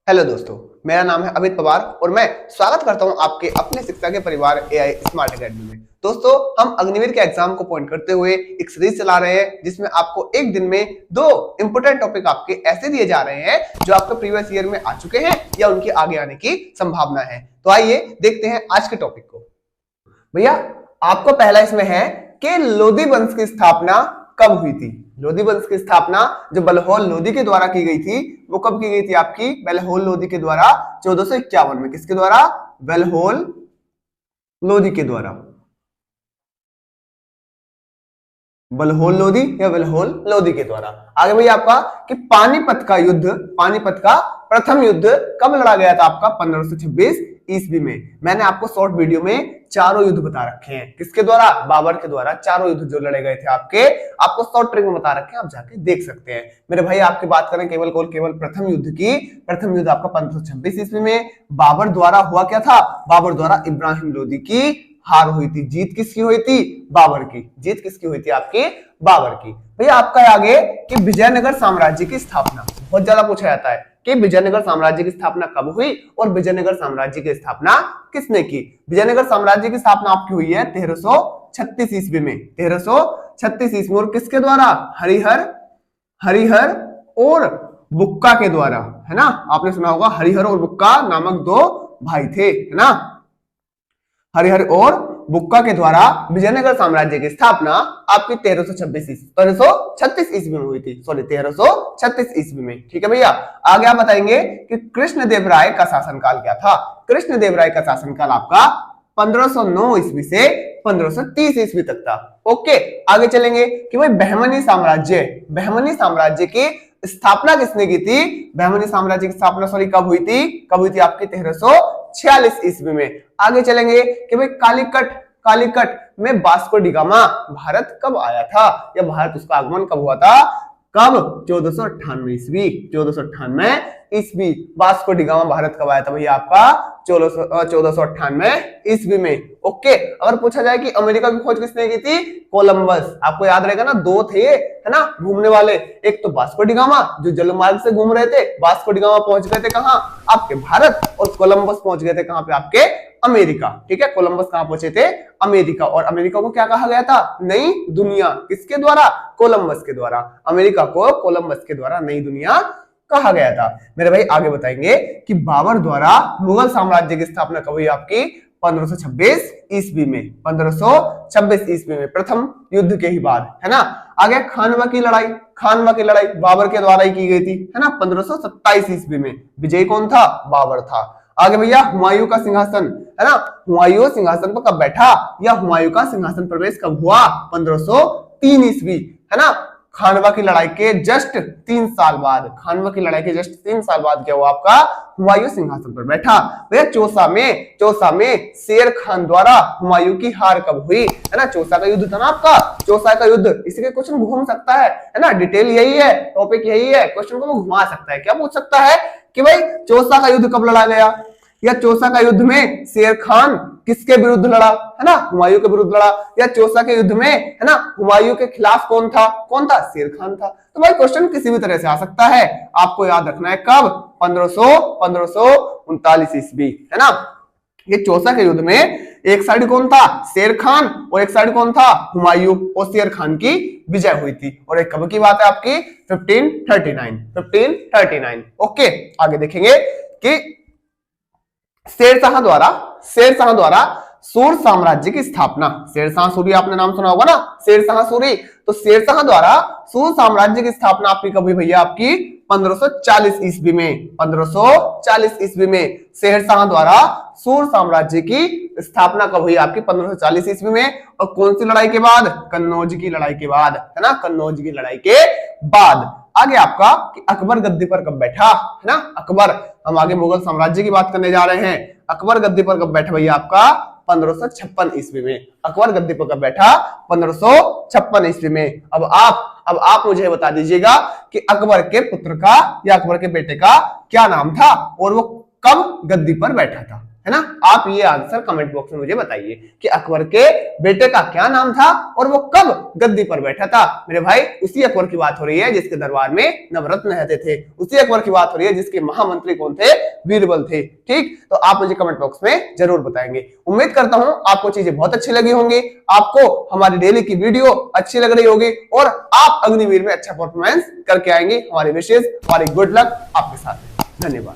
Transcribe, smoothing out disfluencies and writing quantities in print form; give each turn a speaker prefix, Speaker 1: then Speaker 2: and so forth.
Speaker 1: Hello दोस्तों, मेरा नाम है अमित पवार और मैं स्वागत करता हूं आपके अपने शिक्षा के परिवार एआई स्मार्ट एकेडमी में। दोस्तों, हम अग्निवीर के एग्जाम को पॉइंट करते हुए एक सीरीज चला रहे हैं जिसमें आपको एक दिन में 2 इंपोर्टेंट टॉपिक आपके ऐसे दिए जा रहे हैं जो आपके प्रीवियस ईयर में आ चुके हैं या उनके आगे आने की संभावना है। तो आइए देखते हैं आज के टॉपिक को। भैया, आपको पहला इसमें है कि लोधी वंश की स्थापना कब हुई थी। लोधी वंश की स्थापना जो बलहौल लोधी के द्वारा की गई थी वो कब की गई थी आपकी? बलहौल लोधी के द्वारा 1451 में। किसके द्वारा? बलहौल लोधी के द्वारा। बलहौल लोधी या बलहौल लोधी के द्वारा। आगे भैया आपका कि पानीपत का युद्ध, पानीपत का प्रथम युद्ध कब लड़ा गया था आपका? 1526 ईस्वी में। मैंने आपको शॉर्ट वीडियो में चारों युद्ध बता रखे हैं। किसके द्वारा? बाबर के द्वारा। चारों युद्ध जो लड़े गए थे आपके, आपको शॉर्ट ट्रिक में बता रखे हैं, आप जाके देख सकते हैं। मेरे भाई आपकी बात करें केवल प्रथम युद्ध की, प्रथम युद्ध आपका 1526 ईस्वी में बाबर द्वारा हुआ क्या था? बाबर द्वारा इब्राहिम लोदी की हार हुई थी। जीत किसकी हुई थी? बाबर की। जीत किसकी हुई थी आपकी? बाबर की। भैया आपका आगे कि विजयनगर साम्राज्य की स्थापना बहुत ज्यादा पूछा जाता है कि विजयनगर साम्राज्य की स्थापना कब हुई और विजयनगर साम्राज्य की स्थापना किसने की? विजयनगर साम्राज्य की स्थापना आपकी हुई है 1336 ईस्वी में। 1336 ईस्वी और किसके द्वारा? हरिहर और बुक्का के द्वारा, है ना। आपने सुना होगा हरिहर और बुक्का नामक 2 भाई थे, है ना। हरिहर और बुक्का के द्वारा विजयनगर साम्राज्य की स्थापना आपकी 1336 ईस्वी में हुई थी। सॉरी, 1336 ईस्वी में। ठीक है भैया। आगे आप बताएंगे कि कृष्णदेवराय का शासनकाल क्या था। कृष्णदेवराय का शासनकाल आपका 1509 ईस्वी से 1530 ईस्वी तक था। ओके, आगे चलेंगे कि भाई बहमनी साम्राज्य की स्थापना किसने की थी? बहमनी साम्राज्य की स्थापना कब हुई थी? कब हुई थी आपकी? 1346 ईस्वी में। आगे चलेंगे कि भाई कालीकट में वास्को डी गामा भारत कब आया था या भारत उसका आगमन कब हुआ था? कब? 1498 ईस्वी। 1498 ईस्वी वास्को डी गामा भारत कब आया था भैया आपका? 1498 ईस्वी में। ओके, अगर पूछा जाए कि अमेरिका की खोज किसने की थी? कोलंबस। आपको याद रहेगा ना, 2 थे ये, है ना, घूमने वाले। एक तो वास्को डी गामा जो जलमार्ग से घूम रहे थे, वास्को डी गामा पहुंच गए थे कहां? आपके भारत। और कोलंबस पहुंच गए थे कहां पे? आपके अमेरिका। ठीक है, कोलंबस कहां पहुंचे थे? अमेरिका। और अमेरिका को क्या कहा गया था? नई दुनिया। किसके द्वारा? कोलंबस के द्वारा। अमेरिका को कोलंबस के द्वारा नई दुनिया कहा गया था। मेरे भाई आगे बताएंगे कि बाबर द्वारा मुगल साम्राज्य की स्थापना कब हुई आपकी? 1526 ईस्वी में। 1526 ईस्वी में, प्रथम युद्ध के ही बाद, है ना। आगे खानवा की लड़ाई बाबर के द्वारा ही की गई थी, है ना, 1527 ईस्वी में। विजयी कौन था? बाबर था। आगे भैया हुमायूं का सिंहासन, है ना, हुमायूं सिंहासन पर कब बैठा या हुमायूं का सिंहासन प्रवेश कब हुआ? 1503 ईस्वी, है ना। खानवा की लड़ाई के जस्ट 3 साल बाद, खानवा की लड़ाई के जस्ट 3 साल बाद क्या हुआ आपका? हुमायूं सिंहासन पर बैठा। भैया चौसा में शेर खान द्वारा हुमायूं की हार कब हुई? है ना, चौसा का युद्ध था ना आपका, चौसा का युद्ध। इसी के क्वेश्चन घूम सकता है ना, डिटेल यही है, टॉपिक यही है, क्वेश्चन को वो घुमा सकता है। क्या पूछ सकता है कि भाई चौसा का युद्ध कब लड़ा गया या चौसा का युद्ध में शेर खान किसके विरुद्ध लड़ा? है ना, हुमायूं के विरुद्ध लड़ा। या चौसा के युद्ध में, है ना, हुमायूं के खिलाफ कौन था? शेर खान था। तो भाई क्वेश्चन किसी भी तरह से आ सकता है। आपको याद रखना है कब? 1539 ईस्वी, है ना। ये चौसा के युद्ध में एक साइड कौन था? शेर खान, और एक साइड कौन था? हुमायूं। और शेर खान की विजय हुई थी। और एक कब की बात है आपकी? 1539। ओके, आगे देखेंगे कि शेरशाह द्वारा सूर साम्राज्य की स्थापना। शेरशाह सूरी आपने नाम सुना होगा ना, शेरशाह सूरी। तो शेरशाह द्वारा सूर साम्राज्य की स्थापना आपकी कब हुई भैया? आपकी 1540 ईस्वी में। 1540 ईस्वी में शेरशाह द्वारा सूर साम्राज्य की स्थापना कब हुई आपकी? 1540 ईस्वी में। और कौन सी लड़ाई के बाद? कन्नौज की लड़ाई के बाद, है ना, कन्नौज की लड़ाई के बाद। आगे आपका कि अकबर गद्दी पर कब बैठा, है ना, अकबर। हम आगे मुगल साम्राज्य की बात करने जा रहे हैं। अकबर गद्दी पर कब बैठा भैया आपका? 1556 ईस्वी में। अकबर गद्दी पर कब बैठा? 1556 ईस्वी में। अब आप मुझे बता दीजिएगा कि अकबर के पुत्र का या अकबर के बेटे का क्या नाम था और वो कब गद्दी पर बैठा था? है ना। आप ये आंसर कमेंट बॉक्स में मुझे बताइए कि अकबर के बेटे का क्या नाम था और वो कब गद्दी पर बैठा था। मेरे भाई उसी अकबर की बात हो रही है जिसके दरबार में नवरत्न रहते थे, उसी अकबर की बात हो रही है जिसके महामंत्री कौन थे, बीरबल थे। ठीक, तो आप मुझे कमेंट बॉक्स में जरूर बताएंगे। उम्मीद करता हूं आपको चीजें बहुत अच्छी लगी होंगी, आपको हमारी डेली की वीडियो अच्छी लग रही होगी और आप अग्निवीर में अच्छा परफॉर्मेंस करके आएंगे। हमारी विशेष, हमारी गुड लक आपके साथ है। धन्यवाद।